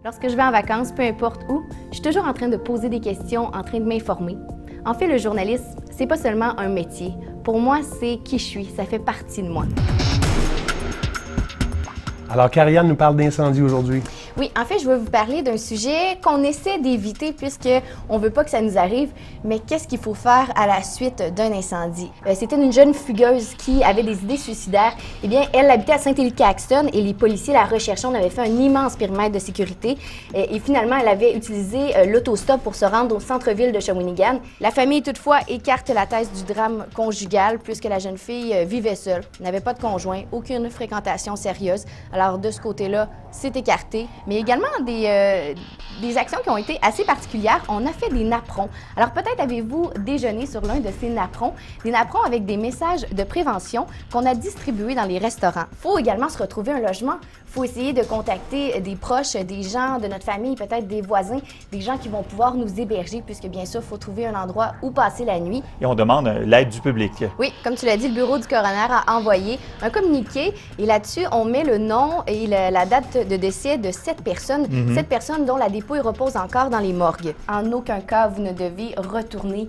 Lorsque je vais en vacances, peu importe où, je suis toujours en train de poser des questions, en train de m'informer. En fait, le journalisme, c'est pas seulement un métier. Pour moi, c'est qui je suis, ça fait partie de moi. Alors, Karianne nous parle d'incendie aujourd'hui. Oui, en fait, je veux vous parler d'un sujet qu'on essaie d'éviter puisqu'on ne veut pas que ça nous arrive, mais qu'est-ce qu'il faut faire à la suite d'un incendie? C'était une jeune fugueuse qui avait des idées suicidaires. Eh bien, elle habitait à Saint-Élie-Caxton et les policiers la recherchaient. On avait fait un immense périmètre de sécurité et finalement, elle avait utilisé l'autostop pour se rendre au centre-ville de Shawinigan. La famille, toutefois, écarte la thèse du drame conjugal puisque la jeune fille vivait seule, n'avait pas de conjoint, aucune fréquentation sérieuse. Alors, de ce côté-là, c'est écarté. Mais également des actions qui ont été assez particulières. On a fait des napperons. Alors peut-être avez-vous déjeuné sur l'un de ces napperons, des napperons avec des messages de prévention qu'on a distribués dans les restaurants. Il faut également se retrouver un logement. Il faut essayer de contacter des proches, des gens de notre famille, peut-être des voisins, des gens qui vont pouvoir nous héberger puisque bien sûr, il faut trouver un endroit où passer la nuit. Et on demande l'aide du public. Oui, comme tu l'as dit, le bureau du coroner a envoyé un communiqué et là-dessus, on met le nom et la date de décès de 7 personnes, 7 personnes dont la dépouille repose encore dans les morgues. En aucun cas, vous ne devez retourner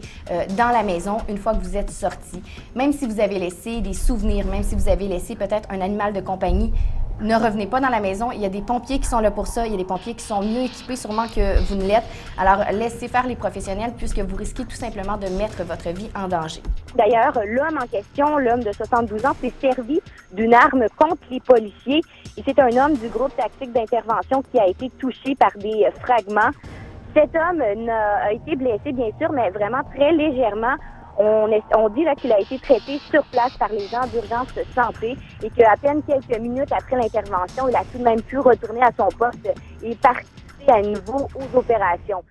dans la maison une fois que vous êtes sorti. Même si vous avez laissé des souvenirs, même si vous avez laissé peut-être un animal de compagnie, ne revenez pas dans la maison. Il y a des pompiers qui sont là pour ça. Il y a des pompiers qui sont mieux équipés sûrement que vous ne l'êtes. Alors, laissez faire les professionnels puisque vous risquez tout simplement de mettre votre vie en danger. D'ailleurs, l'homme en question, l'homme de 72 ans, s'est servi d'une arme contre les policiers. Et c'est un homme du groupe tactique d'intervention qui a été touché par des fragments. Cet homme a été blessé, bien sûr, mais vraiment très légèrement. On dit qu'il a été traité sur place par les gens d'urgence santé et qu'à peine quelques minutes après l'intervention, il a tout de même pu retourner à son poste et participer à nouveau aux opérations.